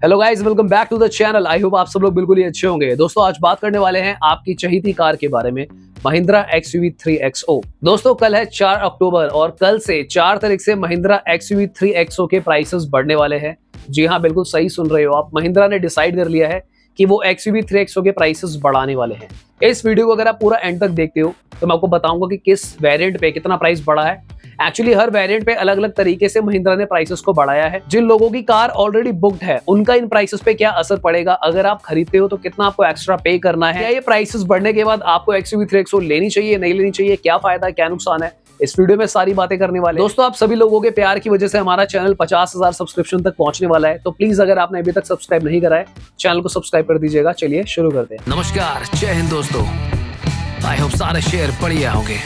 Hello guys, welcome back to the channel. I hope आप सब लोग बिल्कुल ही अच्छे होंगे। दोस्तों आज बात करने वाले हैं आपकी चहेती कार के बारे में, महिंद्रा XUV 3XO। दोस्तों कल है 4 अक्टूबर और कल से 4 तारीख से महिंद्रा XUV 3XO के प्राइसेस बढ़ने वाले हैं। जी हाँ, बिल्कुल सही सुन रहे हो आप। महिंद्रा ने डिसाइड कर लिया है कि वो XUV 3XO के प्राइसेस बढ़ाने वाले हैं। इस वीडियो को अगर आप पूरा एंड तक देखते हो तो मैं आपको बताऊंगा कि किस वेरिएंट पे कितना प्राइस बढ़ा है। एक्चुअली हर वेरिएंट पे अलग अलग तरीके से महिंद्रा ने प्राइसेस को बढ़ाया है। जिन लोगों की कार ऑलरेडी बुक्ड है उनका इन प्राइसेस पे क्या असर पड़ेगा, अगर आप खरीदते हो तो कितना आपको एक्स्ट्रा पे करना है, क्या ये प्राइसेस बढ़ने के बाद आपको XUV 3XO लेनी चाहिए नहीं लेनी चाहिए, क्या फायदा क्या नुकसान है, इस वीडियो में सारी बातें करने वाले। दोस्तों आप सभी लोगों के प्यार की वजह से हमारा चैनल 50,000 सब्सक्रिप्शन तक पहुंचने वाला है, तो प्लीज अगर आपने अभी तक सब्सक्राइब नहीं करा है चैनल को सब्सक्राइब कर दीजिएगा। चलिए शुरू करते हैं। नमस्कार, जय हिंद दोस्तों। आई होप सारे शेयर बढ़िया होंगे।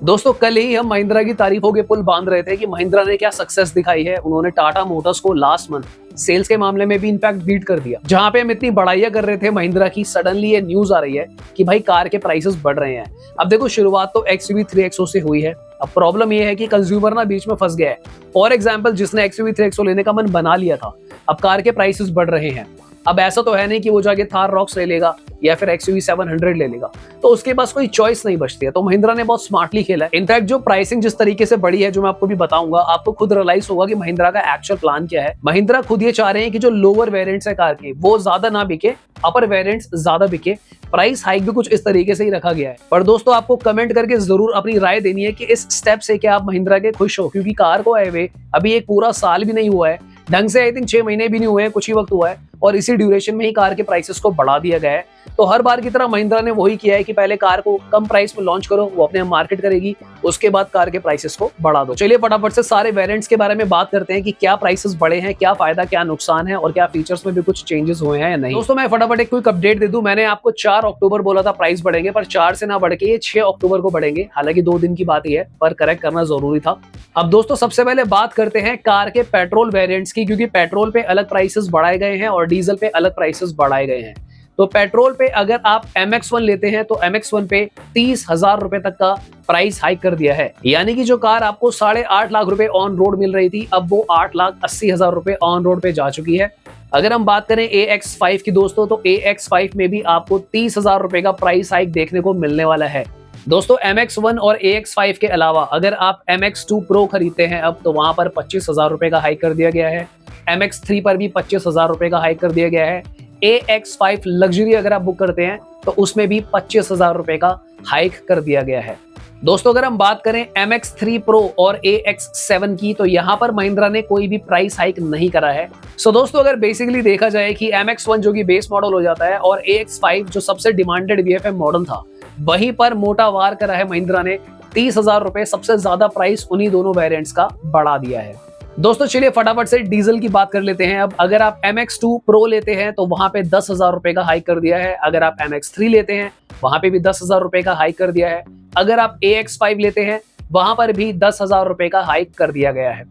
दोस्तों कल ही हम महिंद्रा की तारीफों के पुल बांध रहे थे कि महिंद्रा ने क्या सक्सेस दिखाई है। उन्होंने टाटा मोटर्स को लास्ट मंथ सेल्स के मामले में भी इनफैक्ट बीट कर दिया। जहां पे हम इतनी बढ़ाइयां कर रहे थे महिंद्रा की, सडनली ये न्यूज आ रही है कि भाई कार के प्राइसेस बढ़ रहे हैं। अब देखो शुरुआत तो XUV 3XO से हुई है। अब प्रॉब्लम ये है कि कंज्यूमर ना बीच में फंस गया है। फॉर एग्जाम्पल जिसने XUV 3XO लेने का मन बना लिया था, अब कार के प्राइसेस बढ़ रहे हैं। अब ऐसा तो है नहीं कि वो जाके थार रॉक्स ले लेगा या फिर XUV 700 ले लेगा, तो उसके पास कोई चॉइस नहीं बचती है। तो महिंद्रा ने बहुत स्मार्टली खेला है। इनफैक्ट जो प्राइसिंग जिस तरीके से बढ़ी है, जो मैं आपको भी बताऊंगा, आपको खुद रियलाइज होगा कि महिंद्रा का एक्चुअल प्लान क्या है। महिंद्रा खुद ये चाह रहे हैं कि जो लोअर वेरिएंट्स है कार के वो ज्यादा ना बिके, अपर वेरिएंट्स ज्यादा बिके। प्राइस हाइक भी कुछ इस तरीके से ही रखा गया है। पर दोस्तों आपको कमेंट करके जरूर अपनी राय देनी है कि इस स्टेप से क्या आप महिंद्रा के खुश हो, क्योंकि कार को आए हुए अभी एक पूरा साल भी नहीं हुआ है ढंग से। आई थिंक 6 महीने भी नहीं हुए हैं, कुछ ही वक्त हुआ है और इसी ड्यूरेशन में ही कार के प्राइसेस को बढ़ा दिया गया है। तो हर बार की तरह महिंद्रा ने वही किया है कि पहले कार को कम प्राइस में लॉन्च करो, वो अपने मार्केट करेगी, उसके बाद कार के प्राइसेस को बढ़ा दो। चलिए फटाफट से सारे वेरिएंट्स के बारे में बात करते हैं कि क्या प्राइसेस बढ़े हैं, क्या फायदा क्या नुकसान है और क्या फीचर्स में भी कुछ चेंजेस हुए हैं या नहीं। दोस्तों मैं फटाफट एक क्विक अपडेट दे दूं। मैंने आपको 4 अक्टूबर बोला था प्राइस बढ़ेंगे, पर 4 से ना बढ़ के ये 6 अक्टूबर को बढ़ेंगे। हालांकि 2 दिन की बात ही है, पर करेक्ट करना जरूरी था। अब दोस्तों सबसे पहले बात करते हैं कार के पेट्रोल वेरिएंट्स की, क्योंकि पेट्रोल पे अलग प्राइसेस बढ़ाए गए हैं और डीजल पे अलग प्राइसेस बढ़ाए गए हैं। तो पेट्रोल पे अगर आप MX1 लेते हैं तो MX1 पे 30,000 रुपए तक का प्राइस हाइक कर दिया है। यानी कि जो कार आपको 8.5 लाख रुपए ऑन रोड मिल रही थी, अब वो 8,80,000 रुपए ऑन रोड पे जा चुकी है। अगर हम बात करें AX5 की दोस्तों, तो AX5 में भी आपको 30,000 रुपए का प्राइस हाइक देखने को मिलने वाला है। दोस्तों MX1 और AX5 के अलावा अगर आप MX2 Pro खरीदते हैं अब, तो वहां पर 25,000 रुपए का हाइक कर दिया गया है। MX3 पर भी 25,000 रुपए का हाइक कर दिया गया है। AX5 लग्जरी अगर आप बुक करते हैं तो उसमें भी 25,000 रुपए का हाइक कर दिया गया है। दोस्तों अगर हम बात करें MX3 Pro और AX7 की, तो यहाँ पर महिंद्रा ने कोई भी प्राइस हाइक नहीं करा है। सो दोस्तों अगर बेसिकली देखा जाए कि MX1 जो कि बेस मॉडल हो जाता है और AX5 जो सबसे डिमांडेड VFM मॉडल था, वहीं पर मोटा वार करा है महिंद्रा ने। 30,000 रुपए सबसे ज्यादा प्राइस उन्हीं दोनों वेरिएंट्स का बढ़ा दिया है। दोस्तों चलिए फटाफट से डीजल की बात कर लेते हैं। अब अगर आप MX2 Pro लेते हैं तो वहां पे 10,000 रुपए का हाइक कर दिया है। अगर आप MX3 लेते हैं वहां पे भी 10,000 रुपए का हाइक कर दिया है। अगर आप AX5 लेते हैं वहां पर भी 10,000 रुपए का हाइक कर दिया गया है।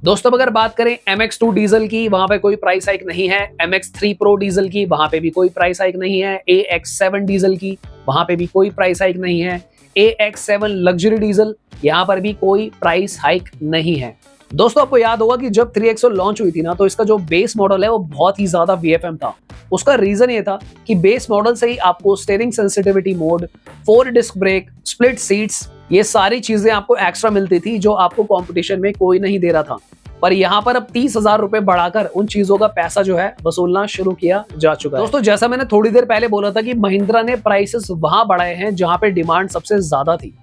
दोस्तों अगर बात करें MX2 डीजल की, वहां पे कोई प्राइस हाइक नहीं है। MX3 Pro डीजल की, वहां पे भी कोई प्राइस हाइक नहीं है। AX7 डीजल की, वहां पे भी कोई प्राइस हाइक नहीं है। AX7 लग्जरी डीजल, यहाँ पर भी कोई प्राइस हाइक नहीं है। दोस्तों आपको याद होगा कि जब 3XO लॉन्च हुई थी ना, तो इसका जो बेस मॉडल है वो बहुत ही ज्यादा VFM था। उसका रीजन ये था कि बेस मॉडल से ही आपको steering sensitivity mode, 4 disc brake, split seats, ये सारी चीजें आपको एक्स्ट्रा मिलती थी जो आपको कंपटीशन में कोई नहीं दे रहा था। पर यहाँ पर अब 30,000 रुपए बढ़ाकर उन चीजों का पैसा जो है वसूलना शुरू किया जा चुका है। दोस्तों जैसा मैंने थोड़ी देर पहले बोला था कि महिंद्रा ने प्राइसेस वहां बढ़ाए हैं जहां पे डिमांड सबसे ज्यादा थी।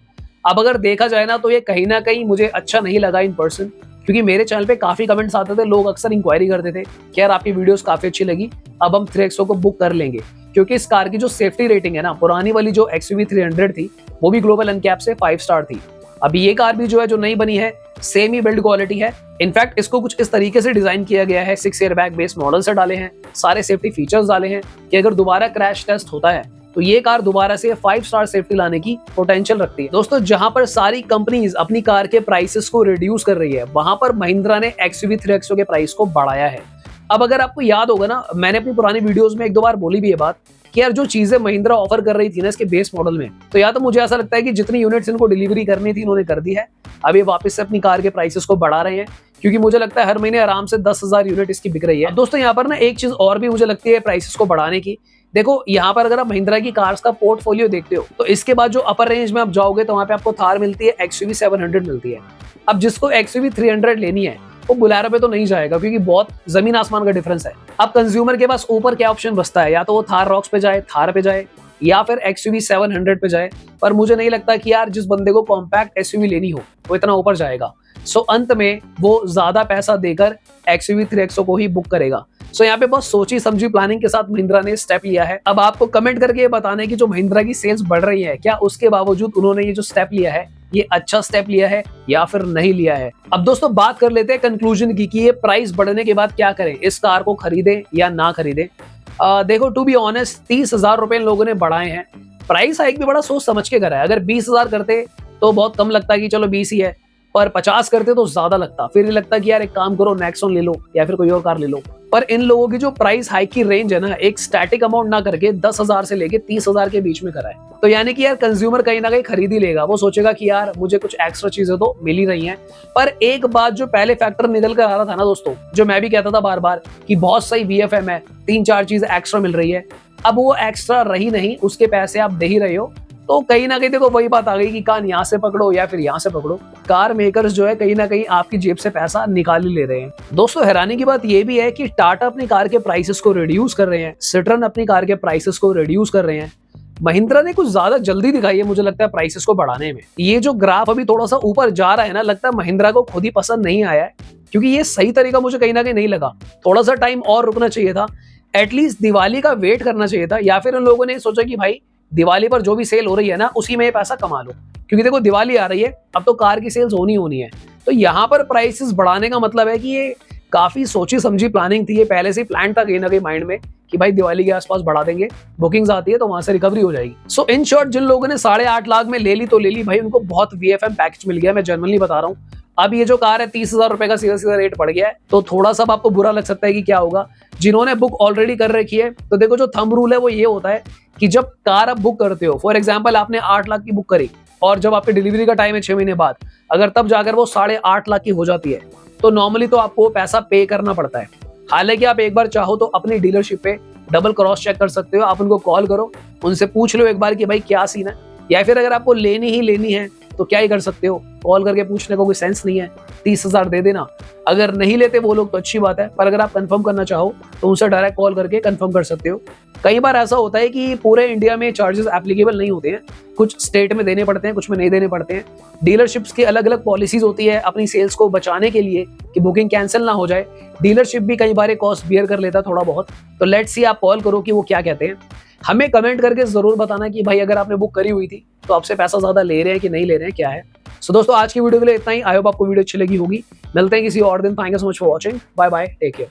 अब अगर देखा जाए ना, तो ये कहीं ना कहीं मुझे अच्छा नहीं लगा इन पर्सन, क्योंकि मेरे चैनल पे काफी कमेंट्स आते थे, लोग अक्सर इंक्वायरी करते थे कि यार आपकी वीडियोस काफी अच्छी लगी, अब हम 3XO को बुक कर लेंगे। क्योंकि इस कार की जो सेफ्टी रेटिंग है ना, पुरानी वाली जो XUV 300 थी वो भी ग्लोबल अनकैप से 5 स्टार थी। अभी ये कार भी जो है, जो नई बनी है, सेम ही बिल्ड क्वालिटी है। इनफैक्ट इसको कुछ इस तरीके से डिजाइन किया गया है, 6 एयरबैग बेस मॉडल से डाले हैं, सारे सेफ्टी फीचर्स डाले हैं कि अगर दोबारा क्रैश टेस्ट होता है तो ये कार दोबारा से 5 स्टार सेफ्टी लाने की पोटेंशियल रखती है। दोस्तों जहां पर सारी कंपनीज अपनी कार के प्राइसेस को रिड्यूस कर रही है, वहां पर महिंद्रा ने XUV 3XO के प्राइस को बढ़ाया है। अब अगर आपको याद होगा ना, मैंने अपनी पुरानी वीडियोस में 1-2 बार बोली भी ये बात कि यार जो चीजें महिंद्रा ऑफर कर रही थी ना इसके बेस मॉडल में, तो या तो मुझे ऐसा लगता है कि जितनी यूनिट्स इनको डिलीवरी करनी थी इन्होंने कर दी है। अब ये वापस से अपनी कार के प्राइसेस को बढ़ा रहे हैं, क्योंकि मुझे लगता है हर महीने आराम से 10,000 यूनिट इसकी बिक रही है। दोस्तों यहाँ पर ना एक चीज और भी मुझे लगती है प्राइसेस को बढ़ाने की। देखो यहाँ पर अगर आप महिंद्रा की कार्स का पोर्टफोलियो देखते हो तो इसके बाद जो अपर रेंज में आप जाओगे तो वहां पे आपको थार मिलती है, XUV 700 मिलती है। अब जिसको XUV 300 लेनी है वो बुलेरो पे तो नहीं जाएगा, क्योंकि बहुत जमीन आसमान का डिफरेंस है। अब कंज्यूमर के पास ऊपर क्या ऑप्शन बचता है, या तो वो थार रॉक्स पे जाए, थार पे जाए, या फिर XUV 700 पे जाए। पर मुझे नहीं लगता कि यार जिस बंदे को कॉम्पैक्ट SUV लेनी हो वो इतना ऊपर जाएगा। सो अंत में वो ज्यादा पैसा देकर XUV 3XO को ही बुक करेगा। सो यहाँ पे बहुत सोची समझी प्लानिंग के साथ महिंद्रा ने स्टेप लिया है। अब आपको कमेंट करके ये बताना है कि जो महिंद्रा की सेल्स बढ़ रही है, क्या उसके बावजूद उन्होंने ये जो स्टेप लिया है ये अच्छा स्टेप लिया है या फिर नहीं लिया है। अब दोस्तों बात कर लेते हैं कंक्लूजन की कि ये प्राइस बढ़ने के बाद क्या करें, इस कार को खरीदें या ना खरीदें। देखो टू बी ऑनेस्ट 30,000 रुपए इन लोगों ने बढ़ाए हैं। प्राइस हाइक भी बड़ा सोच समझ के करा है। अगर 20,000 करते तो बहुत कम लगता कि चलो 20 ही है, पर 50 करते तो ज्यादा लगता। फिर ये लगता कि यार एक काम करो नेक्सॉन ले लो या फिर कोई और कार ले लो। पर इन लोगों की जो प्राइस हाइक की रेंज है ना, एक स्टैटिक अमाउंट ना करके 10,000 से लेके 30,000 के बीच में करा है। तो यानी कि यार कंज्यूमर कहीं ना कहीं खरीद ही लेगा। वो सोचेगा कि यार मुझे कुछ एक्स्ट्रा चीजें तो मिल ही रही हैं। पर एक बात जो पहले फैक्टर निकल कर आ रहा था ना दोस्तों, जो मैं भी कहता था बार बार कि बहुत सही VFM है, 3-4 चीज एक्स्ट्रा मिल रही है, अब वो एक्स्ट्रा रही नहीं, उसके पैसे आप दे ही रहे हो। तो कहीं ना कहीं देखो वही बात आ गई कि कान यहाँ से पकड़ो या फिर यहाँ से पकड़ो। कार मेकर्स जो है कहीं ना कहीं आपकी जेब से पैसा निकाल ही ले रहे हैं। दोस्तों हैरानी की बात ये भी है कि टाटा अपनी कार के प्राइसेस को रिड्यूस कर रहे हैं, सिट्रन अपनी कार के प्राइसेस को रिड्यूस कर रहे हैं। महिंद्रा ने कुछ ज्यादा जल्दी दिखाई है मुझे लगता है प्राइसेस को बढ़ाने में। ये जो ग्राफ अभी थोड़ा सा ऊपर जा रहा है ना, लगता है महिंद्रा को खुद ही पसंद नहीं आया है, क्योंकि ये सही तरीका मुझे कहीं ना कहीं नहीं लगा। थोड़ा सा टाइम और रुकना चाहिए था, एटलीस्ट दिवाली का वेट करना चाहिए था, या फिर उन लोगों ने सोचा कि भाई दिवाली पर जो भी सेल हो रही है ना उसी में पैसा कमा लो, क्योंकि देखो दिवाली आ रही है, अब तो कार की सेल्स होनी है। तो यहाँ पर प्राइसेस बढ़ाने का मतलब है कि ये काफी सोची समझी प्लानिंग थी। ये पहले से ही प्लान था कहीं ना कहीं माइंड में कि भाई दिवाली के आसपास बढ़ा देंगे, बुकिंग्स आती है तो वहां से रिकवरी हो जाएगी। सो इन शॉर्ट जिन लोगों ने 8.5 लाख में ले ली तो ले ली भाई, उनको बहुत VFM पैकेज मिल गया। मैं जनरली बता रहा हूँ। अब ये जो कार है 30,000 रुपए का सीधा सीधा रेट पड़ गया है, तो थोड़ा सा आपको बुरा लग सकता है कि क्या होगा। जिन्होंने बुक ऑलरेडी कर रखी है, तो देखो जो थंब रूल है वो ये होता है कि जब कार आप बुक करते हो, फॉर एग्जाम्पल आपने 8 लाख की बुक करी और जब आपकी डिलीवरी का टाइम है 6 महीने बाद, अगर तब जाकर वो 8.5 लाख की हो जाती है, तो नॉर्मली तो आपको पैसा पे करना पड़ता है। हालांकि आप एक बार चाहो तो अपनी डीलरशिप पे डबल क्रॉस चेक कर सकते हो। आप उनको कॉल करो, उनसे पूछ लो एक बार कि भाई क्या सीन है, या फिर अगर आपको लेनी ही लेनी है तो क्या ही कर सकते हो, कॉल करके पूछने को कोई सेंस नहीं है, 30,000 दे देना। अगर नहीं लेते वो लोग तो अच्छी बात है, पर अगर आप कंफर्म करना चाहो तो उनसे डायरेक्ट कॉल करके कंफर्म कर सकते हो। कई बार ऐसा होता है कि पूरे इंडिया में चार्जेस एप्लीकेबल नहीं होते हैं, कुछ स्टेट में देने पड़ते हैं, कुछ में नहीं देने पड़ते हैं। डीलरशिप्स की अलग अलग पॉलिसीज होती है अपनी सेल्स को बचाने के लिए कि बुकिंग कैंसिल ना हो जाए। डीलरशिप भी कई बार कॉस्ट बियर कर लेता है थोड़ा बहुत। तो लेट्स सी, आप कॉल करो कि वो क्या कहते हैं। हमें कमेंट करके जरूर बताना कि भाई अगर आपने बुक करी हुई थी तो आपसे पैसा ज्यादा ले रहे हैं कि नहीं ले रहे हैं, क्या है। सो दोस्तों आज की वीडियो के लिए इतना ही। आई होप आपको वीडियो अच्छी लगी होगी। मिलते हैं किसी और दिन। Thank you so much for watching. Bye bye, take care.